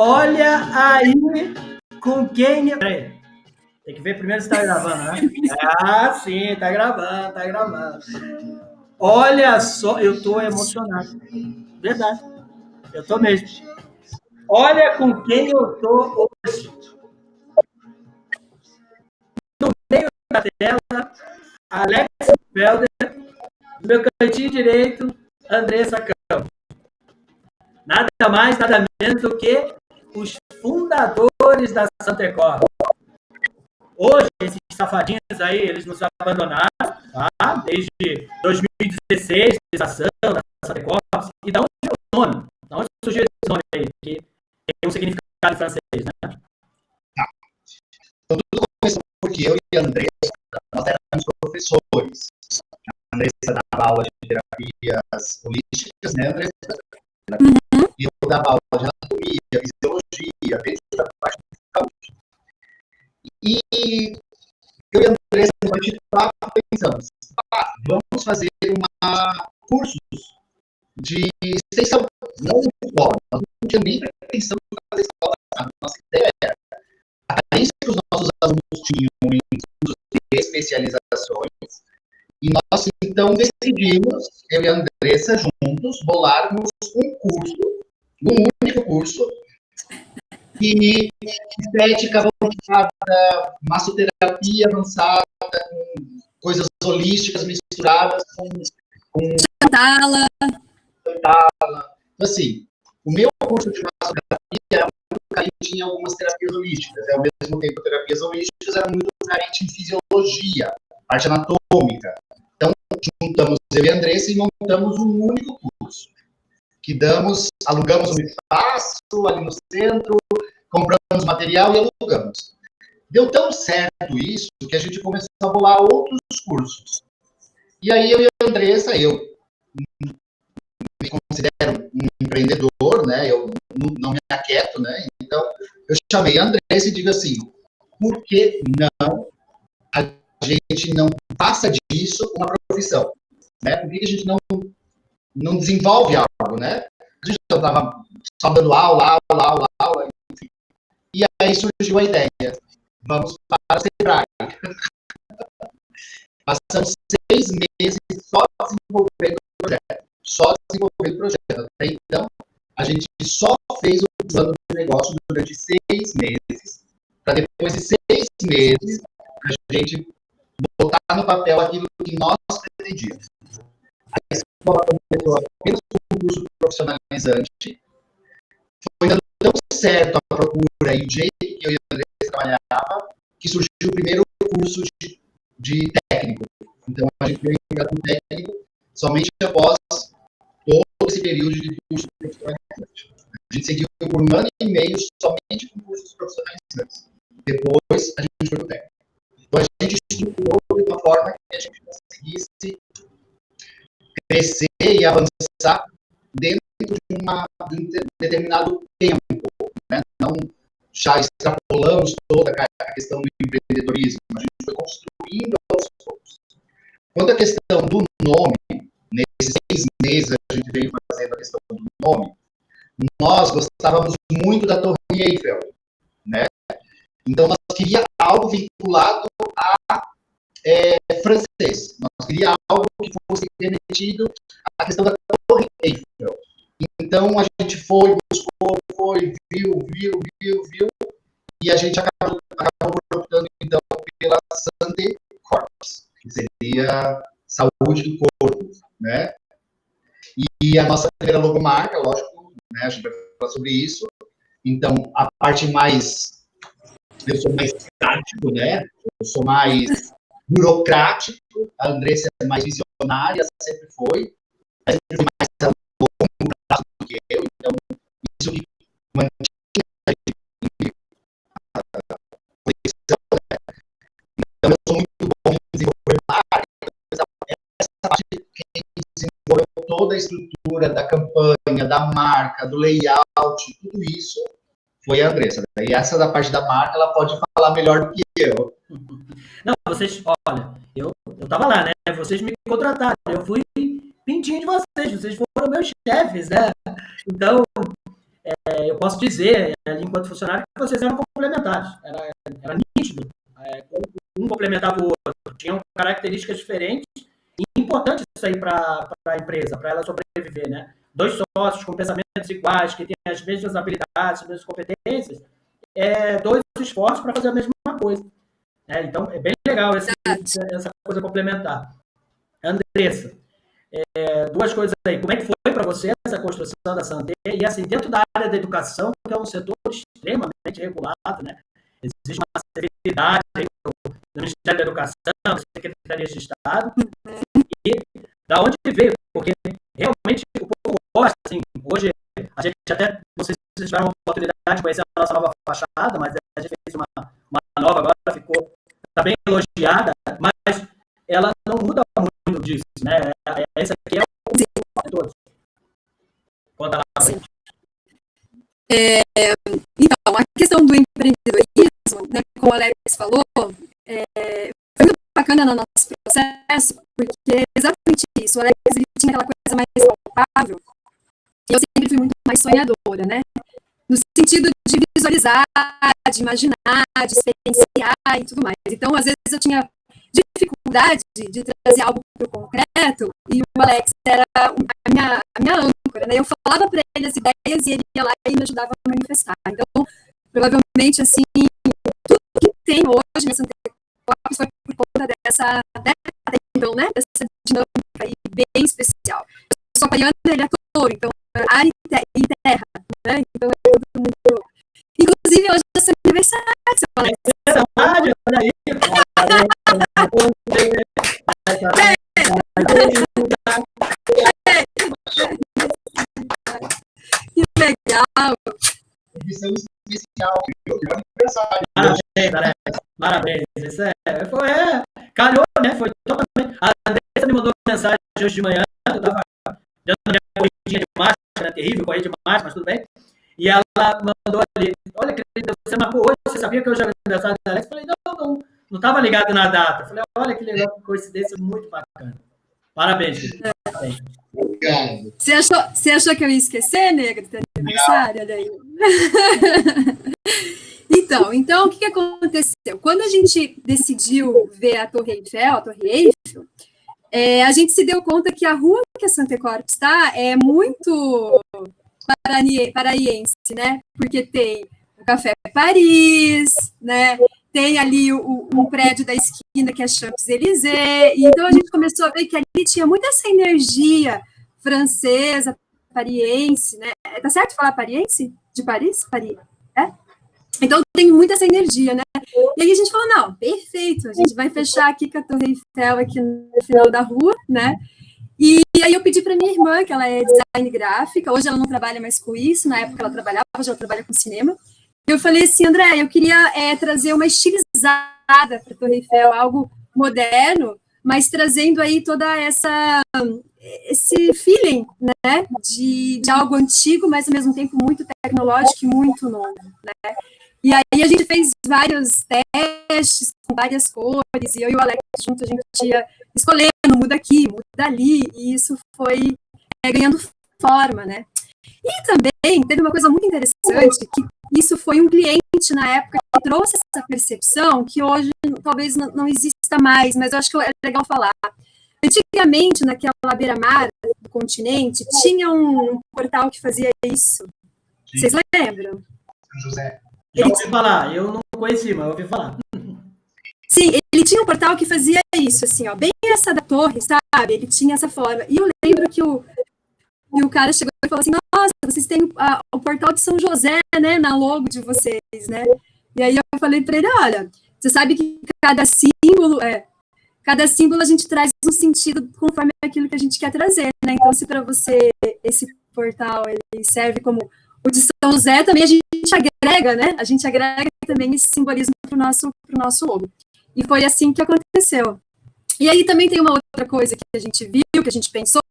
Olha aí com quem... Peraí, tem que ver primeiro se está gravando, né? Ah, sim, tá gravando. Olha só, eu estou emocionado. Verdade, eu estou mesmo. Olha com quem eu estou hoje. No meio da tela, Alex Felder, no meu cantinho direito, Andressa Campos. Nada mais, nada menos do que os fundadores da Santecor. Hoje, esses safadinhos aí, eles nos abandonaram, tá? Desde 2016, a ação da Santecor. E da onde é o nome? Da onde surgiu esse nome aí? Que tem um significado em francês, né? Então, tudo começou porque eu e a Andressa, nós éramos professores. A Andressa dava aula de terapias holísticas, né, Andressa? E eu dava aula de anatomia, fisiologia, dentro da parte de saúde. E eu e a Andressa, no bate-papo, pensamos, vamos fazer cursos de extensão, não de escola. Nós não tínhamos nem pretensão de fazer escola. A nossa ideia era a carência que os nossos alunos tinham em cursos de especializações, e nós, então, decidimos, eu e a Andressa, juntos, bolarmos um único curso, de estética avançada, massoterapia avançada, com coisas holísticas misturadas com Tala. Então, assim, o meu curso de massoterapia era muito carente em algumas terapias holísticas, ao mesmo tempo, terapias holísticas eram muito carentes em fisiologia, parte anatômica. Então, juntamos eu e a Andressa e montamos um único curso, que alugamos um espaço ali no centro, compramos material e alugamos. Deu tão certo isso que a gente começou a bolar outros cursos. E aí eu e a Andressa, eu me considero um empreendedor, né? Eu não me aquieto, né? Então, eu chamei a Andressa e digo assim, por que não a gente não faça disso uma profissão? Né? Por que a gente não desenvolve algo, né? A gente estava só dando aula, enfim. E aí surgiu a ideia, vamos para o Sebrae. Passamos 6 meses só desenvolvendo o projeto. Até então, a gente só fez o plano de negócio durante 6 meses, para depois de 6 meses, a gente botar no papel aquilo que nós pretendíamos. A escola começou apenas com um curso profissionalizante, foi dando tão certo a procura e o jeito que eu e a Andressa trabalhava, que surgiu o primeiro curso de técnico. Então, a gente veio com técnico somente após todo esse período de curso profissionalizante. A gente seguiu por 1 ano e meio somente com cursos profissionalizantes. Depois, a gente foi para o técnico. Então, a gente estruturou de uma forma que a gente conseguisse crescer e avançar dentro de um determinado tempo. Né? Não já extrapolamos toda a questão do empreendedorismo. A gente foi construindo aos poucos. Quanto à questão do nome, nesses 6 meses a gente veio fazendo a questão do nome, nós gostávamos muito da Torre Eiffel, né? Então, nós queríamos algo vinculado a francês. Nós queríamos algo que fosse remetido à questão da Torre Eiffel. Então, a gente buscou, viu, e a gente acabou optando, então, pela Santé Corps, que seria saúde do corpo, né? E a nossa primeira logomarca, lógico, né, a gente vai falar sobre isso. Então, a parte mais... Eu sou mais prático, né? Eu sou mais burocrático. A Andressa é mais visionária, sempre foi. Mas sempre foi mais a longo prazo do que eu. Então, isso que mantinha a conexão, né? Então, eu sou muito bom em desenvolver marketing. Essa parte de quem desenvolveu toda a estrutura da campanha, da marca, do layout, tudo isso foi a Andressa. E essa da parte da marca, ela pode falar melhor do que eu. Não, vocês, olha, eu tava lá, né? Vocês me contrataram, eu fui pintinho de vocês foram meus chefes, né? Então, eu posso dizer, ali, enquanto funcionário, que vocês eram complementares. Era nítido. Um complementava o outro. Tinham características diferentes e importante isso aí para a empresa, para ela sobreviver, né? 2 sócios com pensamentos iguais, que têm as mesmas habilidades, as mesmas competências, 2 esforços para fazer a mesma coisa. Então, é bem legal essa coisa complementar. Andressa, 2 coisas aí. Como é que foi para você essa construção da Santé? E assim, dentro da área da educação, que é um setor extremamente regulado, né? Existe uma severidade aí no Ministério da Educação, na Secretaria de Estado, e da onde veio, porque realmente o povo gosta, assim, hoje a gente até, não sei se vocês tiveram a oportunidade de conhecer a nossa nova fachada, mas a gente fez uma nova agora, está bem elogiada, mas ela não muda muito disso, né? Essa aqui é o de todos. Conta lá pra gente. Então, a questão do empreendedorismo, né, como o Alex falou, foi muito bacana no nosso processo, porque é exatamente isso. O Alex, ele tinha aquela coisa mais palpável, e eu sempre fui muito mais sonhadora, né? No sentido de visualizar, de imaginar, de experienciar e tudo mais. Então, às vezes, eu tinha dificuldade de trazer algo para o concreto, e o Alex era a minha âncora, né? Eu falava para ele as ideias e ele ia lá e me ajudava a manifestar. Então, provavelmente, assim, tudo que tem hoje nessa Antecorpos foi por conta dessa dinâmica aí bem especial. Eu sou aquariana, ele é touro, então, ar e terra, né? Então, é tudo muito... Inclusive, hoje é seu aniversário, seu Alex. Olha aí, que legal! Edição especial, aniversário. Parabéns. Isso calhou, né? Foi totalmente. A Andressa me mandou mensagem hoje de manhã, eu estava dando minha corridinha de máscara, terrível, corrida de máscara, mas tudo bem. E ela mandou ali, olha, querida, você marcou hoje, você sabia que hoje era aniversário da Alex? Eu falei, não estava ligado na data. Eu falei, olha que legal, que coincidência muito bacana. Parabéns, querida. Obrigado. Você achou que eu ia esquecer, nega, do teu aniversário? Olha aí. Então, o que aconteceu? Quando a gente decidiu ver a Torre Eiffel, a gente se deu conta que a rua que a Santecorpos está é muito paraiense, né? Porque tem o Café Paris, né? Tem ali um prédio da esquina que é Champs-Élysées, e então a gente começou a ver que ali tinha muita essa energia francesa, pariense, né? Tá certo falar pariense? De Paris? Paris, Então tem muita essa energia, né? E aí a gente falou, não, perfeito, a gente vai fechar aqui com a Torre Eiffel aqui no final da rua, né? E aí eu pedi para minha irmã, que ela é design gráfica, hoje ela não trabalha mais com isso, na época ela trabalhava, hoje ela trabalha com cinema. Eu falei assim, André, eu queria trazer uma estilizada para a Torre Eiffel, algo moderno, mas trazendo aí toda esse feeling, né, de algo antigo, mas ao mesmo tempo muito tecnológico e muito novo, né? E aí a gente fez vários testes com várias cores, e eu e o Alex junto, a gente ia escolhendo, muda aqui, muda ali, e isso foi ganhando forma, né? E também teve uma coisa muito interessante, que isso foi um cliente na época que trouxe essa percepção, que hoje talvez não exista mais, mas eu acho que é legal falar. Antigamente, naquela beira-mar do continente, tinha um portal que fazia isso. Sim. Vocês lembram? José. Já ouvi falar, eu não conheci, mas eu ouvi falar. Sim, ele tinha um portal que fazia isso, assim, ó, bem essa da torre, sabe? Ele tinha essa forma. E eu lembro que o cara chegou e falou assim, nossa, vocês têm o portal de São José, né, na logo de vocês, né? E aí eu falei para ele, olha, você sabe que cada símbolo a gente traz um sentido conforme aquilo que a gente quer trazer, né? Então, se para você esse portal ele serve como o de São José, também a gente agrega, né? A gente agrega também esse simbolismo para o nosso logo. E foi assim que aconteceu. E aí também tem uma outra coisa que a gente viu, que a gente pensou,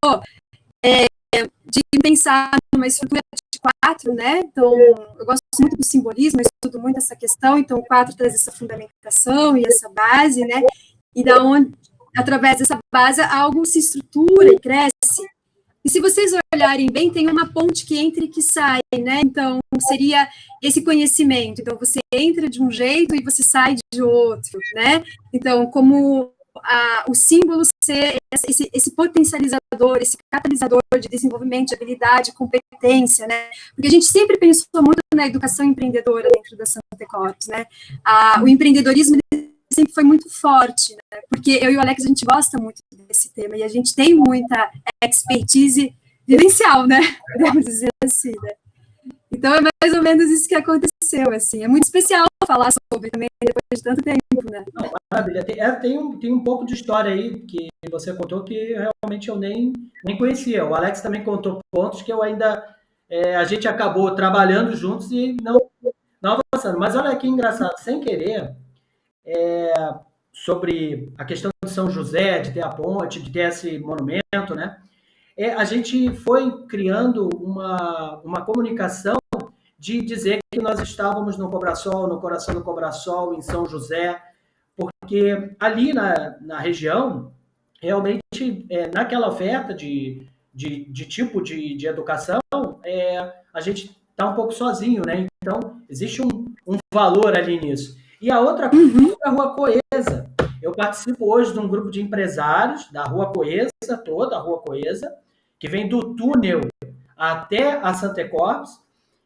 de pensar numa estrutura de 4, né? Então, eu gosto muito do simbolismo, eu estudo muito essa questão, então o 4 traz essa fundamentação e essa base, né? E da onde, através dessa base, algo se estrutura e cresce. E se vocês olharem bem, tem uma ponte que entra e que sai, né? Então, seria esse conhecimento. Então, você entra de um jeito e você sai de outro, né? Então, como o símbolo ser esse potencializador, esse catalisador de desenvolvimento de habilidade, competência, né? Porque a gente sempre pensou muito na educação empreendedora dentro da Santa Corpus, né? O empreendedorismo sempre foi muito forte, né? Porque eu e o Alex, a gente gosta muito desse tema e a gente tem muita expertise vivencial, né? Podemos dizer assim, né? Então, é mais ou menos isso que aconteceu, assim. É muito especial falar sobre também, depois de tanto tempo, né? Não, maravilha. Tem um pouco de história aí que você contou que realmente eu nem conhecia. O Alex também contou pontos que eu ainda... a gente acabou trabalhando juntos e não avançando. Mas olha que engraçado, sem querer, sobre a questão de São José, de ter a ponte, de ter esse monumento, né? A gente foi criando uma comunicação de dizer que nós estávamos no Cobrasol, no coração do Cobrasol, em São José, porque ali na região, realmente, naquela oferta de tipo de educação, a gente está um pouco sozinho, né? Então, existe um valor ali nisso. E a outra coisa é a Rua Coesa. Eu participo hoje de um grupo de empresários da Rua Coesa, toda a Rua Coesa, que vem do túnel até a Santa Corpus,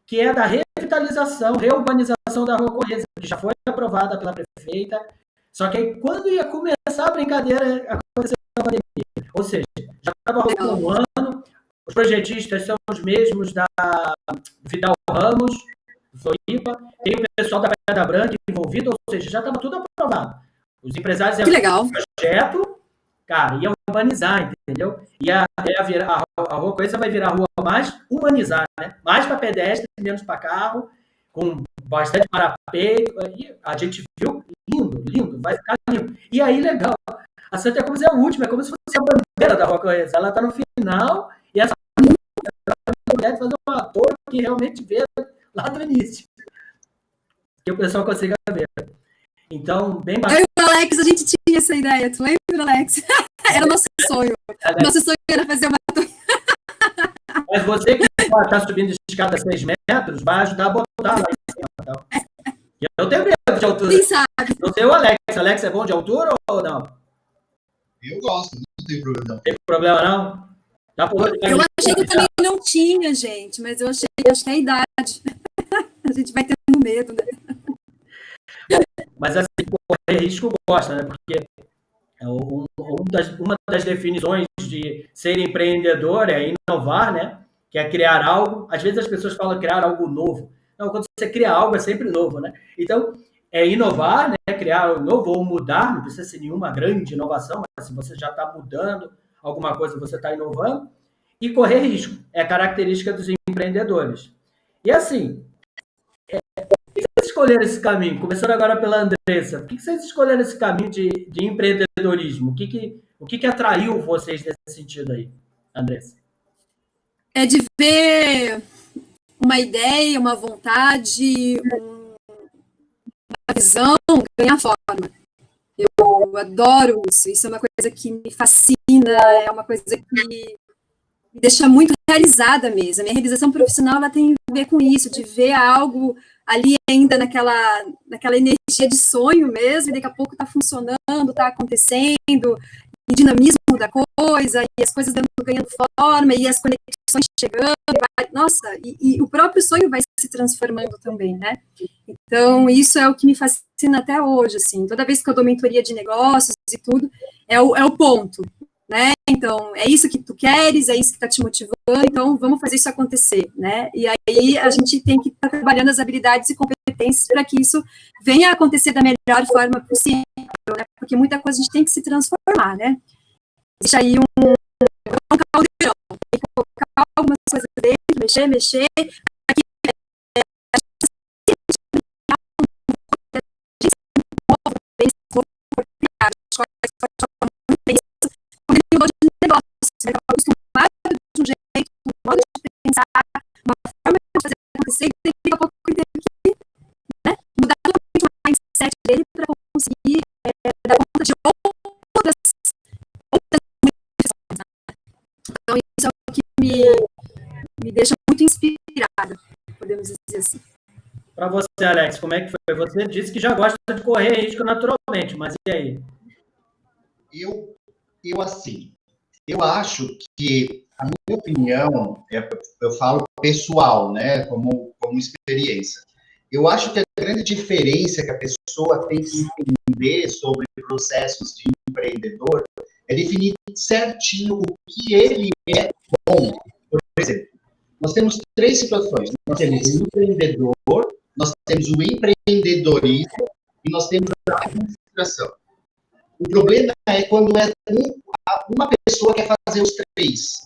que é da revitalização, reurbanização da Rua Coesa, que já foi aprovada pela prefeita. Só que aí, quando ia começar a brincadeira, aconteceu a pandemia. Ou seja, já estava rolando um ano, os projetistas são os mesmos da Vidal Ramos, Floripa, tem o pessoal da Pedra Branca envolvido, ou seja, já estava tudo aprovado. Os empresários iam fazer projeto, cara, iam urbanizar, entendeu? E a Rua Coesa vai virar a rua mais humanizada, né? Mais para pedestre, menos para carro, com bastante parapeito. E a gente viu lindo, lindo, vai ficar lindo. E aí, legal, a Santa Cruz é a última, é como se fosse a bandeira da Rua Coesa. Ela está no final e essa mulher fazer uma torre que realmente vê lá do início. Que o pessoal consiga ver. Então, bem bacana. Eu e o Alex, a gente tinha essa ideia, tu lembra, Alex? Era o nosso sonho. Nosso sonho era fazer uma torre. Mas você que está subindo de escada 6 metros, vai ajudar a botar lá em cima. Então. Eu tenho medo de altura. Quem sabe? Não sei o Alex. Alex é bom de altura ou não? Eu gosto, não tem problema. Não tem problema, não? Já pulou de eu achei que também não tinha, gente, mas eu acho que é a idade. A gente vai tendo medo, né? Mas assim, correr risco gosta, né? Porque uma das definições de ser empreendedor é inovar, né? Que é criar algo. Às vezes as pessoas falam criar algo novo. Não, quando você cria algo é sempre novo, né? Então, é inovar, né? Criar algo novo ou mudar, não precisa ser nenhuma grande inovação, mas se você já está mudando alguma coisa, você está inovando. E correr risco é característica dos empreendedores. E assim, por que vocês escolheram esse caminho? Começando agora pela Andressa. Por que vocês escolheram esse caminho de empreendedorismo? O que atraiu vocês nesse sentido aí, Andressa? É de ver uma ideia, uma vontade, uma visão ganhar forma. Eu adoro isso. Isso é uma coisa que me fascina, é uma coisa que me deixa muito realizada mesmo. A minha realização profissional ela tem a ver com isso, de ver algo ali ainda naquela energia de sonho mesmo, e daqui a pouco está funcionando, está acontecendo, e dinamismo da coisa, e as coisas ganhando forma, e as conexões chegando, e o próprio sonho vai se transformando também, né? Então, isso é o que me fascina até hoje, assim, toda vez que eu dou mentoria de negócios e tudo, é o ponto, né? Então, é isso que tu queres, é isso que está te motivando, então vamos fazer isso acontecer, né? E aí a gente tem que estar trabalhando as habilidades e competências para que isso venha a acontecer da melhor forma possível, né? Porque muita coisa a gente tem que se transformar, né? Existe aí um caldeirão, tem que colocar algumas coisas dentro, mexer, para que acostumado de um jeito, um modo de pensar, uma forma de fazer acontecer, e daqui a pouco ele teve que, né, mudar totalmente o mindset dele para conseguir dar conta de outras manifestações. Então, isso é o que me deixa muito inspirada, podemos dizer assim. Para você, Alex, como é que foi? Você disse que já gosta de correr risco naturalmente, mas e aí? Eu acho que, a minha opinião, eu falo pessoal, né, como experiência. Eu acho que a grande diferença que a pessoa tem que entender sobre processos de empreendedor é definir certinho o que ele é bom. Por exemplo, nós temos 3 situações. Nós temos o empreendedor, nós temos o empreendedorismo e nós temos a administração. O problema é quando é uma pessoa quer fazer os 3.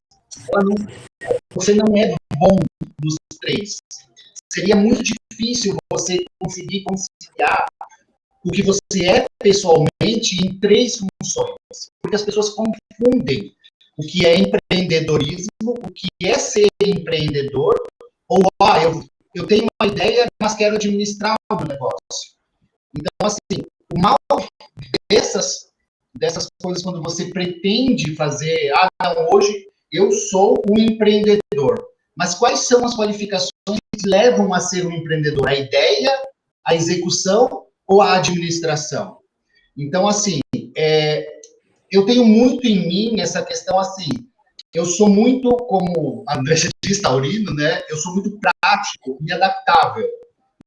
Você não é bom nos 3. Seria muito difícil você conseguir conciliar o que você é pessoalmente em 3 funções. Porque as pessoas confundem o que é empreendedorismo, o que é ser empreendedor, ou eu tenho uma ideia, mas quero administrar o meu negócio. Então, assim, o mal dessas coisas, quando você pretende fazer, não, hoje eu sou um empreendedor. Mas quais são as qualificações que levam a ser um empreendedor? A ideia, a execução ou a administração? Então, assim, eu tenho muito em mim essa questão, assim, eu sou muito, como a André diz, taurino, né? Eu sou muito prático e adaptável.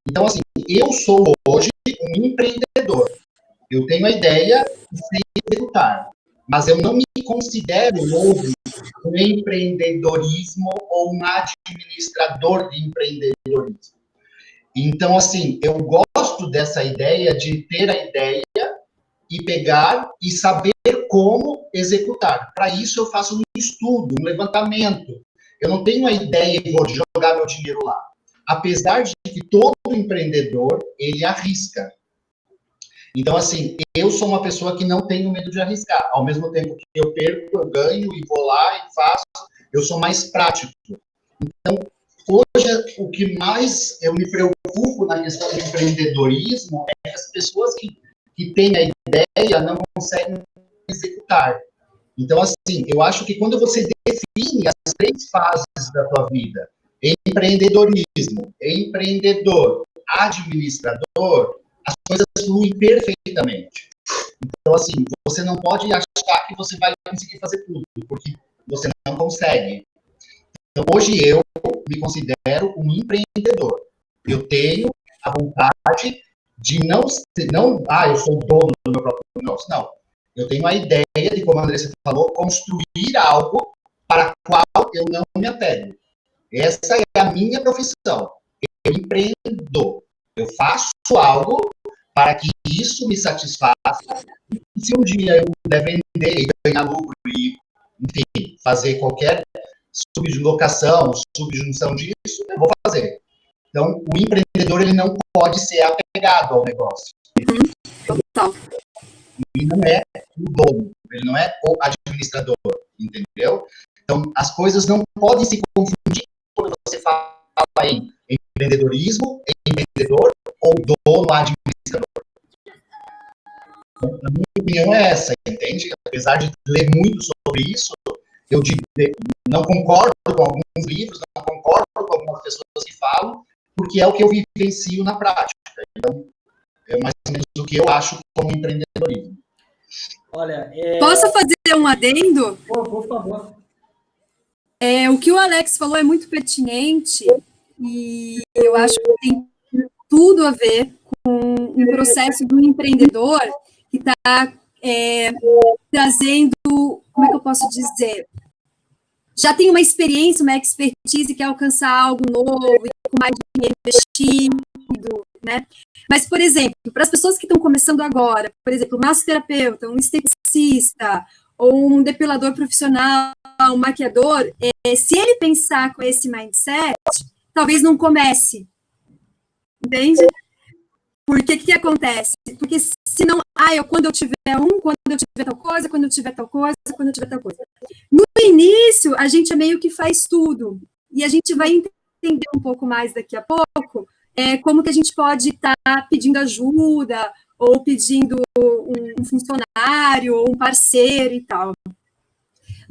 Então, assim, eu sou hoje um empreendedor. Eu tenho a ideia e sei executar. Mas eu não me considero hoje um empreendedorismo ou um administrador de empreendedorismo. Então, assim, eu gosto dessa ideia de ter a ideia e pegar e saber como executar. Para isso, eu faço um estudo, um levantamento. Eu não tenho a ideia e vou jogar meu dinheiro lá. Apesar de que todo empreendedor, ele arrisca. Então, assim, eu sou uma pessoa que não tenho medo de arriscar. Ao mesmo tempo que eu perco, eu ganho e vou lá e faço. Eu sou mais prático. Então, hoje, o que mais eu me preocupo na questão do empreendedorismo é que as pessoas que têm a ideia não conseguem executar. Então, assim, eu acho que quando você define as 3 fases da tua vida, empreendedorismo, empreendedor, administrador, as coisas fluem perfeitamente. Então, assim, você não pode achar que você vai conseguir fazer tudo, porque você não consegue. Então, hoje eu me considero um empreendedor. Eu tenho a vontade de não, eu sou dono do meu próprio negócio. Não. Eu tenho a ideia de, como a Andressa falou, construir algo para o qual eu não me apego. Essa é a minha profissão. Eu empreendo. Eu faço algo para que isso me satisfaça. E se um dia eu puder vender e ganhar lucro e, enfim, fazer qualquer sublocação, subjunção disso, eu vou fazer. Então, o empreendedor, ele não pode ser apegado ao negócio. Total. Ele não é o dono, ele não é o administrador, entendeu? Então, as coisas não podem se confundir quando você fala em empreendedorismo, empreendedor ou dono administrador. Então, a minha opinião é essa, entende? Apesar de ler muito sobre isso, eu não concordo com alguns livros, não concordo com algumas pessoas que falam, porque é o que eu vivencio na prática. Então, é mais ou menos o que eu acho como empreendedorismo. Olha, Posso fazer um adendo? Por favor. O que o Alex falou é muito pertinente e eu acho que tem tudo a ver com um processo do empreendedor que está trazendo, como é que eu posso dizer? Já tem uma experiência, uma expertise, quer alcançar algo novo, com mais dinheiro investido, né? Mas, por exemplo, para as pessoas que estão começando agora, por exemplo, um massoterapeuta, um esteticista, ou um depilador profissional, um maquiador, se ele pensar com esse mindset, talvez não comece. Entende? Porque o que acontece? Porque senão, quando eu tiver quando eu tiver tal coisa, quando eu tiver tal coisa, quando eu tiver tal coisa. No início, a gente meio que faz tudo. E a gente vai entender um pouco mais daqui a pouco como que a gente pode estar pedindo ajuda, ou pedindo um funcionário, ou um parceiro e tal.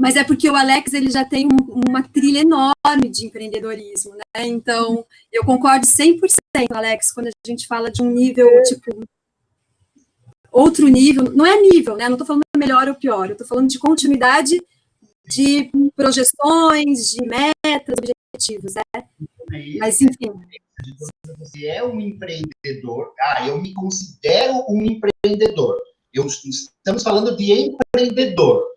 Mas é porque o Alex ele já tem uma trilha enorme de empreendedorismo, né? Então, eu concordo 100%, Alex, quando a gente fala de um nível, tipo, outro nível, não é nível, né? Não estou falando melhor ou pior, eu estou falando de continuidade de projeções, de metas, objetivos, né? Mas, enfim. Você é um empreendedor, eu me considero um empreendedor. Estamos falando de empreendedor,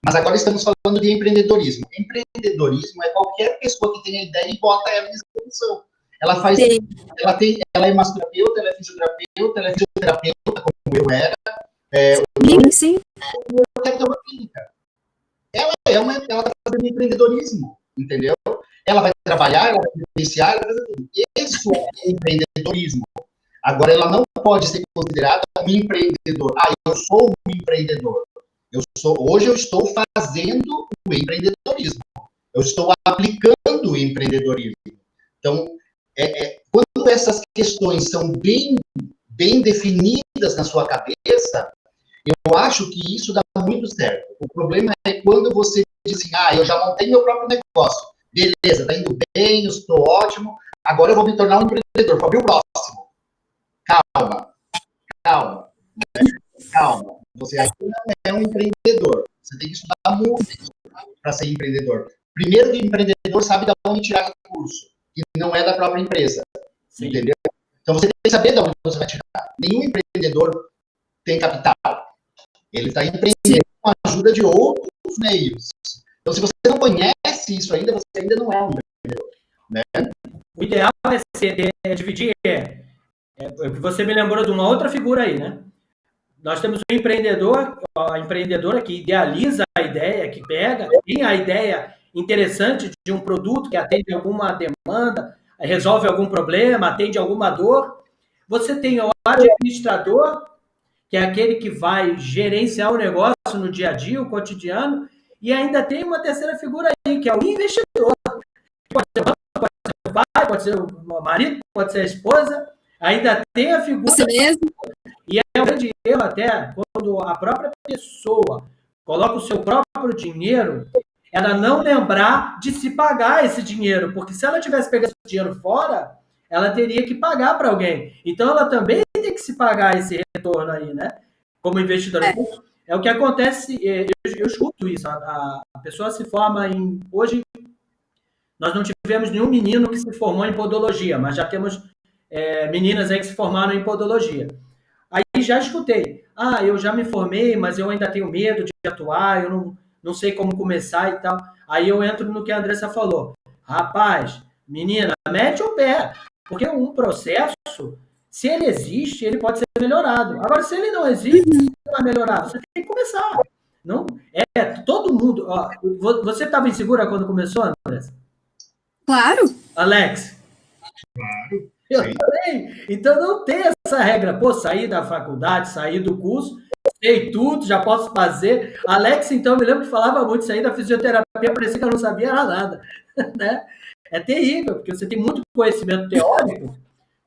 mas agora estamos falando de empreendedorismo. Empreendedorismo é qualquer pessoa que tenha ideia e bota ela em execução. Ela faz, ela é massoterapeuta, ela é fisioterapeuta, ela é fisioterapeuta, como eu era. Sim. Ela é uma clínica. Ela está fazendo empreendedorismo, entendeu? Ela vai trabalhar, ela vai iniciar, ela vai fazer tudo. Isso é empreendedorismo. Agora, ela não pode ser considerada um empreendedor. Eu sou um empreendedor. Hoje eu estou fazendo o empreendedorismo. Eu estou aplicando o empreendedorismo. Então, quando essas questões são bem definidas na sua cabeça, eu acho que isso dá muito certo. O problema é quando você diz assim, eu já montei meu próprio negócio. Beleza, tá indo bem, eu estou ótimo. Agora eu vou me tornar um empreendedor. Fabio, o próximo. Calma. Você ainda não é um empreendedor. Você tem que estudar muito para ser empreendedor. Primeiro, o empreendedor sabe de onde tirar recurso, que não é da própria empresa. Sim. Entendeu? Então você tem que saber de onde você vai tirar. Nenhum empreendedor tem capital. Ele está empreendendo com a ajuda de outros meios. Então, se você não conhece isso ainda, você ainda não é um empreendedor. Né? O ideal é dividir. Você me lembrou de uma outra figura aí, né? Nós temos um empreendedor, a empreendedora que idealiza a ideia, que tem a ideia interessante de um produto que atende alguma demanda, resolve algum problema, atende alguma dor. Você tem o administrador, que é aquele que vai gerenciar o negócio no dia a dia, o cotidiano, e ainda tem uma terceira figura aí, que é o investidor. Pode ser o banco, pode ser o pai, pode ser o marido, pode ser a esposa, ainda tem a figura... Você mesmo? E é um grande erro até, quando a própria pessoa coloca o seu próprio dinheiro, ela não lembrar de se pagar esse dinheiro, porque se ela tivesse pegado esse dinheiro fora, ela teria que pagar para alguém. Então, ela também tem que se pagar esse retorno aí, né? Como investidora. É o que acontece, eu escuto isso, a pessoa se forma em... Hoje, nós não tivemos nenhum menino que se formou em podologia, mas já temos meninas aí que se formaram em podologia. Aí já escutei, eu já me formei, mas eu ainda tenho medo de atuar, eu não sei como começar e tal. Aí eu entro no que a Andressa falou. Rapaz, menina, mete o pé, porque um processo, se ele existe, ele pode ser melhorado. Agora, se ele não existe, não é melhorado. Você tem que começar. Não, todo mundo... você estava insegura quando começou, Andressa? Claro. Alex? Claro. Eu também. Então não tem essa regra. Sair da faculdade, sair do curso, sei tudo, já posso fazer. Alex, então, me lembro que falava muito isso aí da fisioterapia, parecia que eu não sabia nada. Né? É terrível, porque você tem muito conhecimento teórico,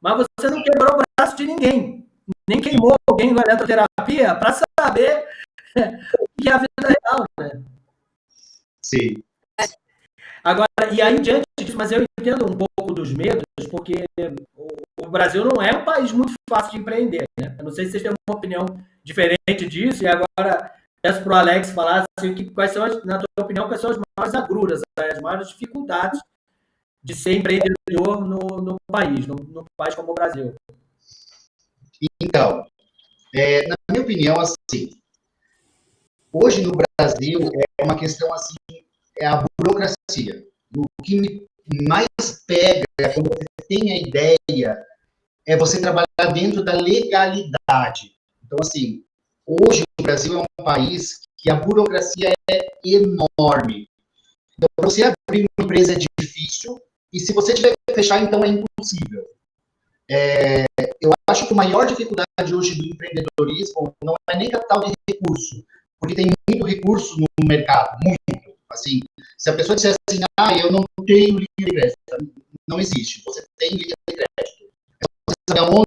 mas você não quebrou o braço de ninguém. Nem queimou alguém com a eletroterapia para saber o que é a vida real. Né? Sim. Agora, e aí diante disso, mas eu entendo um pouco dos medos, porque o Brasil não é um país muito fácil de empreender, né? Eu não sei se vocês têm uma opinião diferente disso, e agora peço para o Alex falar assim, quais são, na tua opinião, quais são as maiores agruras, as maiores dificuldades de ser empreendedor no país, num país como o Brasil. Então, na minha opinião, assim, hoje no Brasil é uma questão assim, é a burocracia. O que me mais pega quando você tem a ideia é você trabalhar dentro da legalidade. Então, assim, hoje o Brasil é um país que a burocracia é enorme. Então, para você abrir uma empresa é difícil, e se você tiver que fechar, então é impossível. Eu acho que a maior dificuldade hoje do empreendedorismo não é nem capital de recurso, porque tem muito recurso no mercado, muito. Assim, se a pessoa disser assim, eu não tenho linha de crédito, não existe. Você tem linha de crédito. Você sabe aonde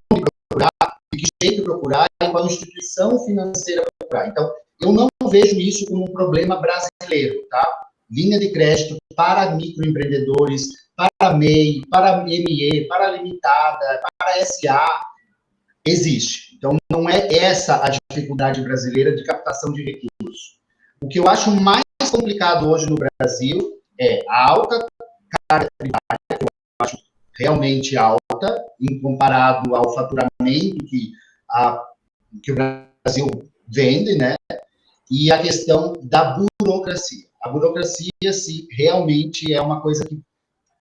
procurar, de que jeito procurar e qual instituição financeira procurar. Então, eu não vejo isso como um problema brasileiro. brasileiro, tá? Linha de crédito para microempreendedores, para MEI, para ME, para limitada, para SA, existe. Então, não é essa a dificuldade brasileira de captação de recursos. O que eu acho mais complicado hoje no Brasil é a alta carga tributária, que eu acho realmente alta, em comparado ao faturamento que o Brasil vende, né? E a questão da burocracia. A burocracia, se realmente é uma coisa que,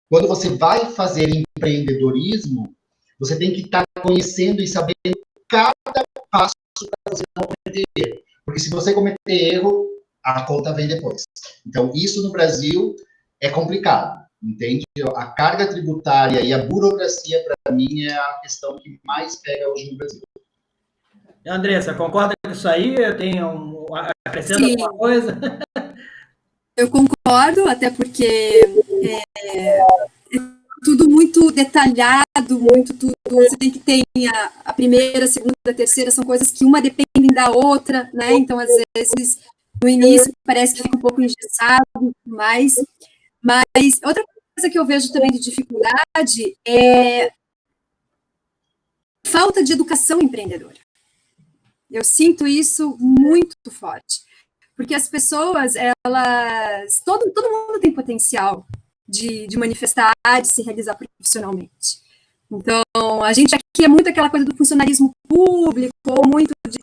quando você vai fazer empreendedorismo, você tem que estar conhecendo e sabendo cada passo para você não cometer erro. Porque se você cometer erro, a conta vem depois. Então, isso no Brasil é complicado, entende? A carga tributária e a burocracia, para mim, é a questão que mais pega hoje no Brasil. Andressa, concorda com isso aí? Eu tenho acrescento alguma coisa? Eu concordo, até porque é tudo muito detalhado, muito tudo. Você tem que ter a primeira, a segunda, a terceira, são coisas que uma dependem da outra, né? Então, às vezes, no início parece que fica um pouco engessado, mas outra coisa que eu vejo também de dificuldade é falta de educação empreendedora. Eu sinto isso muito forte, porque as pessoas, elas, todo mundo tem potencial de manifestar, de se realizar profissionalmente. Então, a gente aqui é muito aquela coisa do funcionalismo público, ou muito de,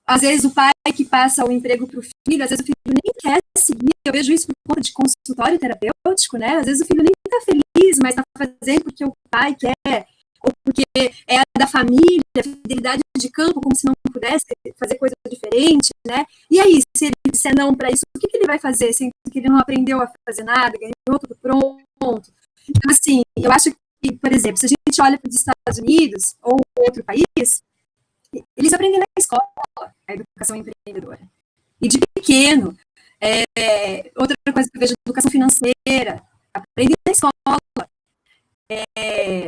às vezes, o pai que passa o emprego para o filho, às vezes o filho nem quer seguir, eu vejo isso por conta de consultório terapêutico, né? Às vezes o filho nem está feliz, mas está fazendo porque o pai quer, ou porque é da família, fidelidade de campo, como se não pudesse fazer coisa diferente, né? E aí, se ele disser não para isso, o que ele vai fazer, sendo que ele não aprendeu a fazer nada, ganhou tudo pronto? Então, assim, eu acho que, por exemplo, se a gente olha para os Estados Unidos ou outro país, eles aprendem na escola a educação empreendedora. E de pequeno, outra coisa que eu vejo, educação financeira, aprendem na escola.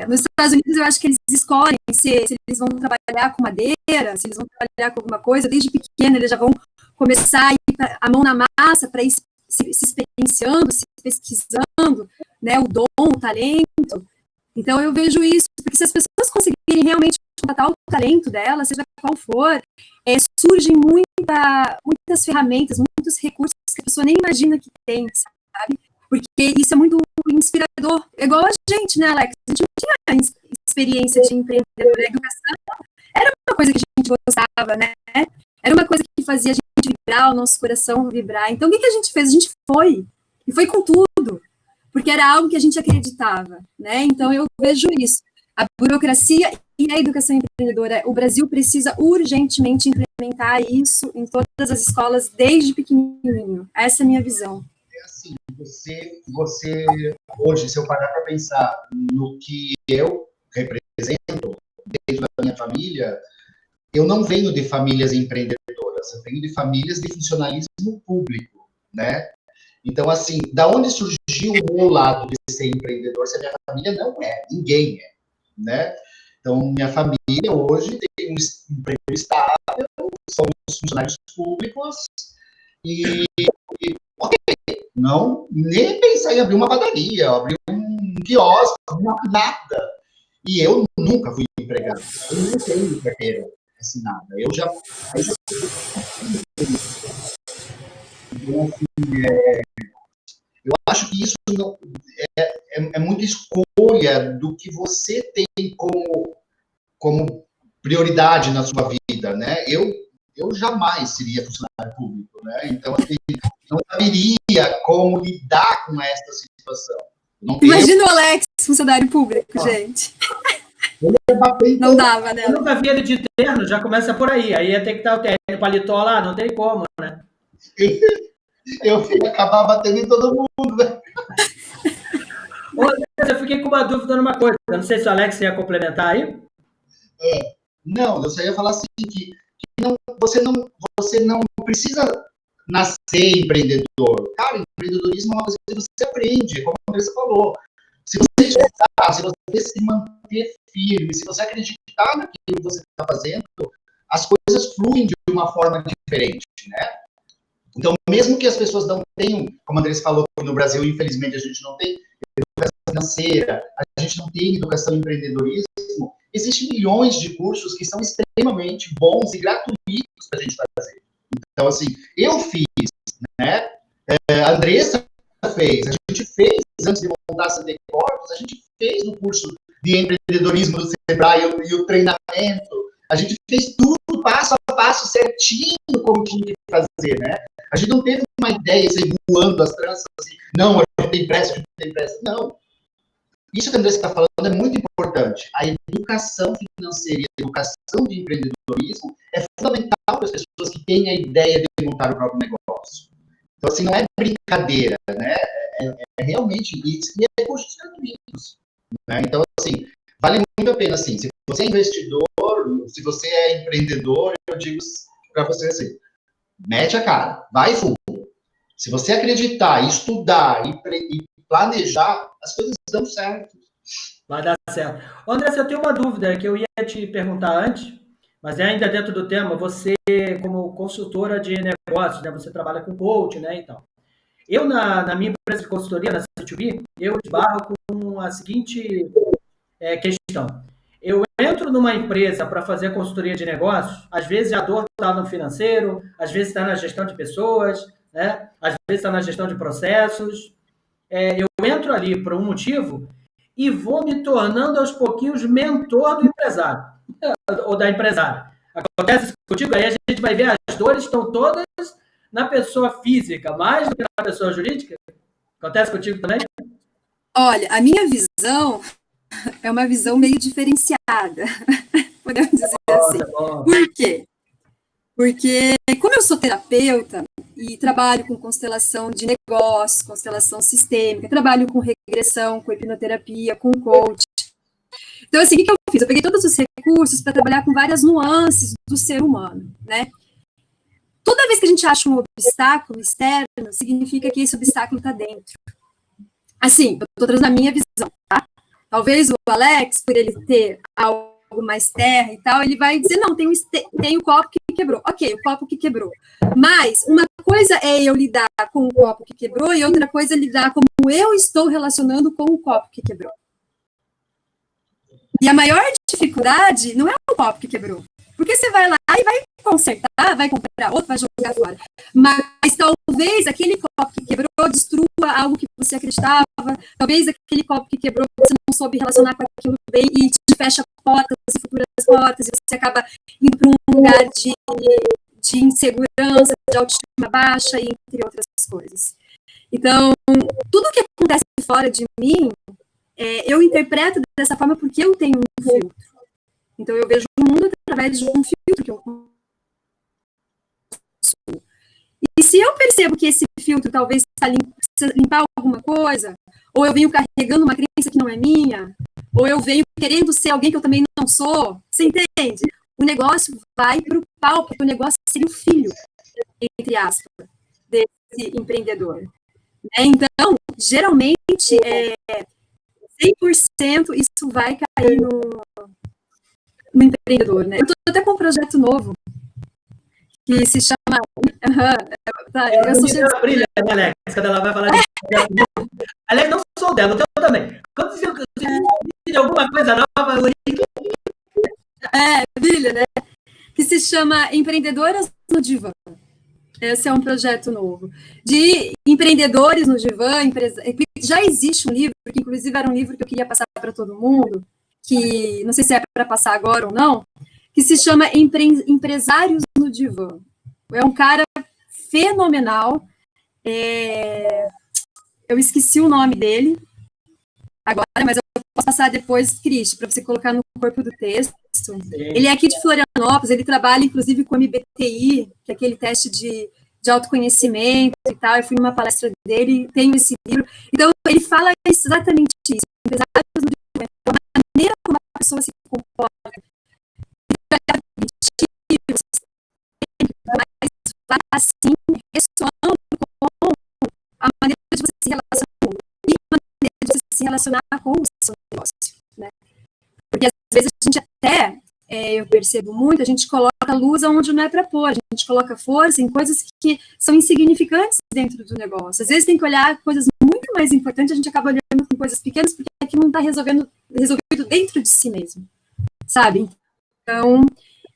Nos Estados Unidos, eu acho que eles escolhem se eles vão trabalhar com madeira, se eles vão trabalhar com alguma coisa, desde pequeno eles já vão começar a ir a mão na massa para ir se experienciando, se pesquisando, né, o dom, o talento. Então, eu vejo isso, porque se as pessoas conseguirem realmente contratar o talento delas, seja qual for, surgem muitas ferramentas, muitos recursos que a pessoa nem imagina que tem, sabe? Porque isso é muito inspirador. É igual a gente, né, Alex? A gente não tinha experiência de empreendedor. A educação era uma coisa que a gente gostava, né? Era uma coisa que fazia a gente vibrar, o nosso coração vibrar. Então, o que a gente fez? A gente foi. E foi com tudo. Porque era algo que a gente acreditava, né? Então, eu vejo isso. A burocracia e a educação empreendedora. O Brasil precisa urgentemente implementar isso em todas as escolas, desde pequenininho. Essa é a minha visão. Assim, você hoje, se eu parar para pensar no que eu represento dentro da minha família, eu não venho de famílias empreendedoras, eu venho de famílias de funcionalismo público, né? Então, assim, da onde surgiu o meu lado de ser empreendedor, se a minha família não é, ninguém é, né? Então, minha família hoje tem um emprego estável, somos funcionários públicos e ok, não, nem pensar em abrir uma padaria, abrir um quiosque, nada. E eu nunca fui empregado. Eu não tenho carteira assinada. Eu já então, assim, eu acho que isso não, é muita escolha do que você tem como prioridade na sua vida, né? Eu jamais seria funcionário público, né? Então, assim, não saberia como lidar com essa situação. Imagina o Alex, funcionário público, gente. Não dava, né? Eu nunca vi ele de terno, já começa por aí. Aí ia ter que estar o terno e paletó lá, não tem como, né? Eu ia acabar batendo em todo mundo, né? Eu fiquei com uma dúvida numa coisa. Não sei se o Alex ia complementar aí. Não, eu só ia falar assim, que você não precisa nascer empreendedor. Cara, empreendedorismo é uma coisa que você aprende, como a Andressa falou. Se você estudar, se você se manter firme, se você acreditar naquilo que você está fazendo, as coisas fluem de uma forma diferente, né? Então, mesmo que as pessoas não tenham, como a Andressa falou, no Brasil, infelizmente, a gente não tem educação financeira, a gente não tem educação em empreendedorismo, existem milhões de cursos que são extremamente bons e gratuitos para a gente fazer. Então, assim, eu fiz, né? A Andressa fez, a gente fez, antes de montar a Sante Corpus, a gente fez o curso de empreendedorismo do Sebrae e o treinamento, a gente fez tudo passo a passo, certinho, como tinha que fazer, né? A gente não teve uma ideia, assim, voando as tranças, assim, não, a gente tem pressa, a gente tem pressa. Não. Isso que a Andressa está falando é muito importante. A educação financeira e a educação de empreendedorismo é fundamental para as pessoas que têm a ideia de montar o próprio negócio. Então, assim, não é brincadeira, né? É realmente isso, e é cursos gratuitos, né? Então, assim, vale muito a pena, assim, se você é investidor, se você é empreendedor, eu digo para você assim, mete a cara, vai full. Se você acreditar, estudar e planejar, as coisas dão certo. Vai dar certo. André, eu tenho uma dúvida que eu ia te perguntar antes, mas é ainda dentro do tema, você como consultora de negócios, né, você trabalha com coach, né, e tal. Eu, na minha empresa de consultoria, na C2B, eu esbarro com a seguinte questão. Eu entro numa empresa para fazer consultoria de negócios, às vezes a dor está no financeiro, às vezes está na gestão de pessoas, né? Às vezes está na gestão de processos. Eu entro ali por um motivo e vou me tornando aos pouquinhos mentor do empresário ou da empresária. Acontece isso contigo? Aí a gente vai ver as dores estão todas na pessoa física, mais do que na pessoa jurídica. Acontece contigo também? Olha, a minha visão é uma visão meio diferenciada, podemos dizer assim. Por quê? Porque, como eu sou terapeuta e trabalho com constelação de negócios, constelação sistêmica, trabalho com regressão, com hipnoterapia, com coach. Então, assim, o que eu fiz? Eu peguei todos os recursos para trabalhar com várias nuances do ser humano, né? Toda vez que a gente acha um obstáculo externo, significa que esse obstáculo está dentro. Assim, eu estou trazendo a minha visão, tá? Talvez o Alex, por ele ter algo mais terra e tal, ele vai dizer, não, tem o copo que quebrou. Ok, o copo que quebrou. Mas uma coisa é eu lidar com o copo que quebrou e outra coisa é lidar como eu estou relacionando com o copo que quebrou. E a maior dificuldade não é o copo que quebrou. Porque você vai lá e vai consertar, vai comprar outro, vai jogar fora. Mas talvez aquele copo que quebrou destrua algo que você acreditava, talvez aquele copo que quebrou você não soube relacionar com aquilo bem e te fecha portas e futuras portas, e você acaba indo para um lugar de insegurança, de autoestima baixa, entre outras coisas. Então, tudo que acontece fora de mim, eu interpreto dessa forma porque eu tenho um filtro. Então, eu vejo o mundo através de um filtro que eu consumo. E se eu percebo que esse filtro talvez precisa limpar alguma coisa, ou eu venho carregando uma crença que não é minha, ou eu venho querendo ser alguém que eu também não sou, você entende? O negócio vai para o pau, porque o negócio seria o filho, entre aspas, desse empreendedor. Então, geralmente, 100% isso vai cair no empreendedor, né? Eu estou até com um projeto novo que se chama... eu sou cheia de brilha, né, Alex? Quando ela vai falar de... Alex, não sou dela, o teu também. Quando você de alguma coisa nova, brilha, né? Que se chama Empreendedoras no Divã. Esse é um projeto novo. De empreendedores no divã, já existe um livro, que inclusive era um livro que eu queria passar para todo mundo, que não sei se é para passar agora ou não, que se chama Empresários no Divã. É um cara fenomenal. Eu esqueci o nome dele agora, mas eu posso passar depois, Cris, para você colocar no corpo do texto. Sim. Ele é aqui de Florianópolis, ele trabalha, inclusive, com o MBTI, que é aquele teste de autoconhecimento e tal. Eu fui numa palestra dele, tenho esse livro. Então, ele fala exatamente isso. A maneira como a pessoa se comporta, mas assim, ressoando com a maneira de você se relacionar com o mundo e a maneira de você se relacionar com o seu negócio, né? Porque às vezes a gente até, eu percebo muito, a gente coloca luz aonde não é para pôr, a gente coloca força em coisas que são insignificantes dentro do negócio. Às vezes tem que olhar coisas muito mais importantes, a gente acaba olhando com coisas pequenas porque aquilo não está resolvido dentro de si mesmo, sabe? Então,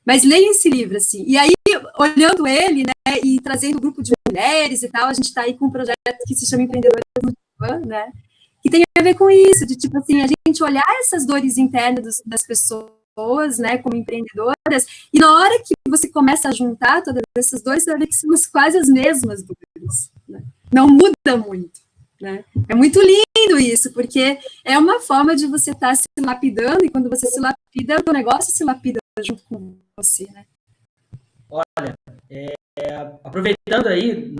mas leia esse livro, assim. E aí, olhando ele, né, e trazendo um grupo de mulheres e tal, a gente está aí com um projeto que se chama Empreendedoras no Divã, né, que tem a ver com isso, de tipo assim, a gente olhar essas dores internas das pessoas, né, como empreendedoras, e na hora que você começa a juntar todas essas dores, você vai ver que são quase as mesmas dores, né? Não muda muito, né? É muito lindo isso, porque é uma forma de você estar se lapidando, e quando você se lapida, o negócio se lapida junto com você, né? Olha, aproveitando aí,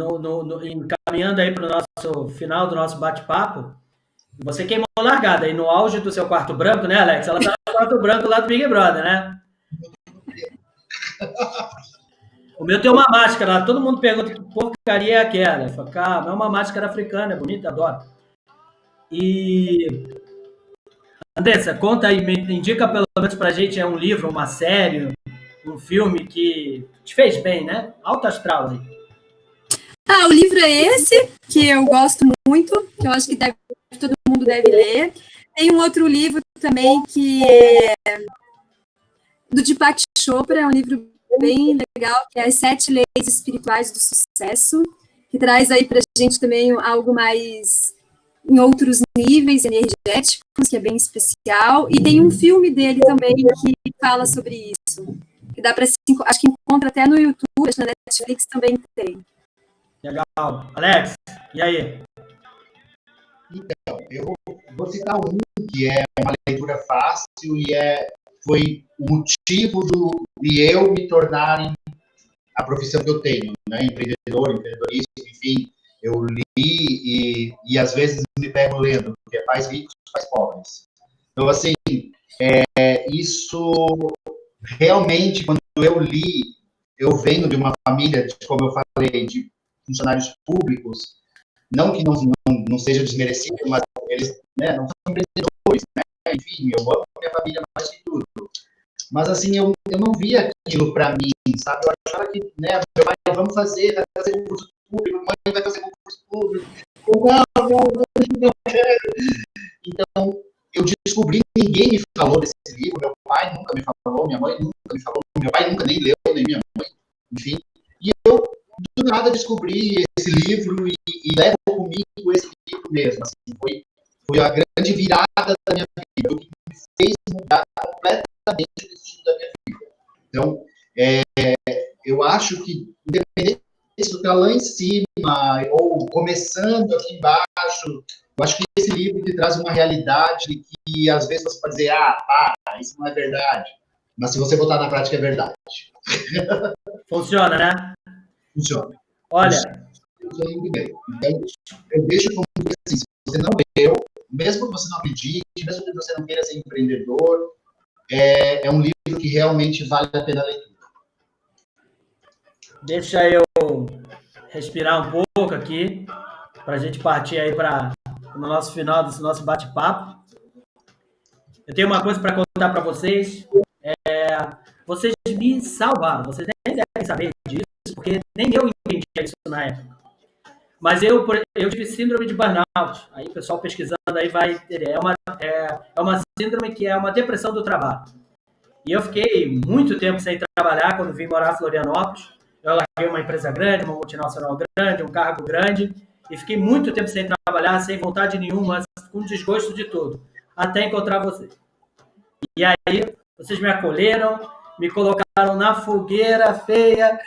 encaminhando aí para o nosso final do nosso bate-papo, você queimou a largada aí no auge do seu quarto branco, né, Alex? Ela tá no quarto branco lá do Big Brother, né? O meu tem uma máscara, todo mundo pergunta que porcaria é aquela. Eu falo, cara, é uma máscara africana, é bonita, adoro. E, Andressa, conta aí, me indica pelo menos pra gente um livro, uma série, um filme que te fez bem, né? Alto astral aí. O livro é esse, que eu gosto muito, que eu acho que todo mundo deve ler. Tem um outro livro também que é do Deepak Chopra, é um livro bem legal, que é As 7 Leis Espirituais do Sucesso, que traz aí pra gente também algo mais em outros níveis energéticos, que é bem especial. E tem um filme dele também que fala sobre isso, que dá para acho que encontra até no YouTube, na Netflix também tem. Legal. Alex, e aí? Então, eu vou citar um que é uma leitura fácil e foi o motivo de eu me tornar a profissão que eu tenho, né? Empreendedorismo, enfim, eu li e às vezes me pego lendo, porque é Pais Ricos, Pais Pobres. Então, assim, isso realmente, quando eu li, eu venho de uma família, como eu falei, de funcionários públicos, não que não seja desmerecido, mas eles, né, não são empreendedores, né? Enfim, eu amo a minha família mais que tudo. Mas, assim, eu não via aquilo para mim, sabe? Eu achava que, né, meu pai, vamos fazer, vai fazer concurso público, mãe vai fazer concurso público. Não quero. Então, eu descobri, ninguém me falou desse livro, meu pai nunca me falou, minha mãe nunca me falou, meu pai nunca nem leu, nem minha mãe, enfim. E eu, do nada, descobri esse livro e levo comigo esse livro mesmo. Assim, foi a grande virada da minha vida, o que me fez mudar completamente o destino da minha vida. Então, eu acho que, independente se está lá em cima ou começando aqui embaixo, eu acho que esse livro te traz uma realidade que às vezes você pode dizer, isso não é verdade. Mas se você botar na prática, é verdade. Funciona, né? Funciona. Olha. Funciona muito bem. Então, eu deixo como assim, se você não leu, mesmo que você não acredite, mesmo que você não queira ser empreendedor, é um livro que realmente vale a pena a leitura. Deixa eu respirar um pouco aqui, para a gente partir aí para o nosso final desse nosso bate-papo. Eu tenho uma coisa para contar para vocês. Vocês me salvaram, vocês nem devem saber disso, porque nem eu entendi isso na época. Mas eu tive síndrome de burnout. Aí o pessoal pesquisando aí vai entender. É uma síndrome que é uma depressão do trabalho. E eu fiquei muito tempo sem trabalhar quando vim morar em Florianópolis. Eu larguei uma empresa grande, uma multinacional grande, um cargo grande, e fiquei muito tempo sem trabalhar, sem vontade nenhuma, com desgosto de tudo, até encontrar vocês. E aí, vocês me acolheram, me colocaram na fogueira feia,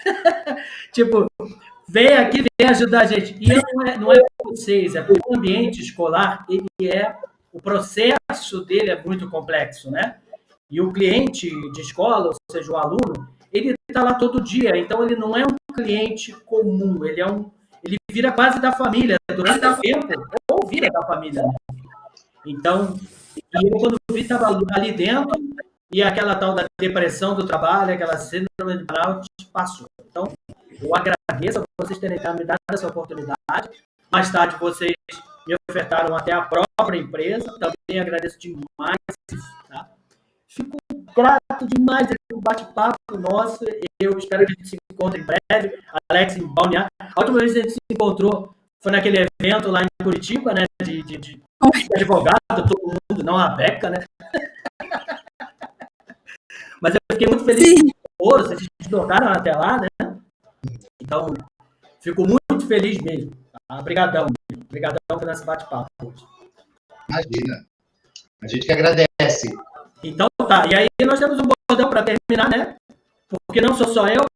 tipo, vem aqui, vem ajudar a gente. E não é vocês, é porque o ambiente escolar, o processo dele é muito complexo, né? E o cliente de escola, ou seja, o aluno, ele está lá todo dia, então ele não é um cliente comum, ele vira quase da família, durante o tempo, ou vira da família. Né? Então, eu quando vi, estava ali dentro, e aquela tal da depressão do trabalho, aquela síndrome de burnout, passou. Então, eu agradeço a vocês terem me dado essa oportunidade. Mais tarde, vocês me ofertaram até a própria empresa, também agradeço demais, tá? Fico grato demais pelo bate-papo nosso. Eu espero que a gente se encontre em breve. Alex, em Balneário. A última vez que a gente se encontrou foi naquele evento lá em Curitiba, né? De advogado, todo mundo, não a Beca, né? Mas eu fiquei muito feliz com o vocês deslocaram até lá, né? Então, fico muito feliz mesmo. Tá? Obrigadão por esse bate-papo hoje. Imagina. A gente que agradece. Então tá, e aí nós temos um bordão para terminar, né? Porque não sou só eu.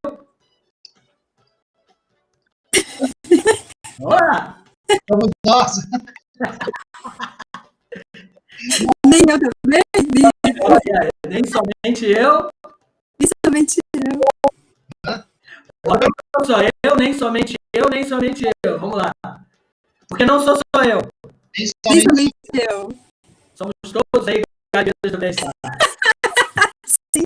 Olá! Somos nós. Nem eu também. Nem somente eu. Principalmente eu. Não sou eu, nem somente eu, nem somente eu. Vamos lá. Porque não sou só eu. Principalmente eu. Somos todos aí, galheiros do bem-estar. Sim.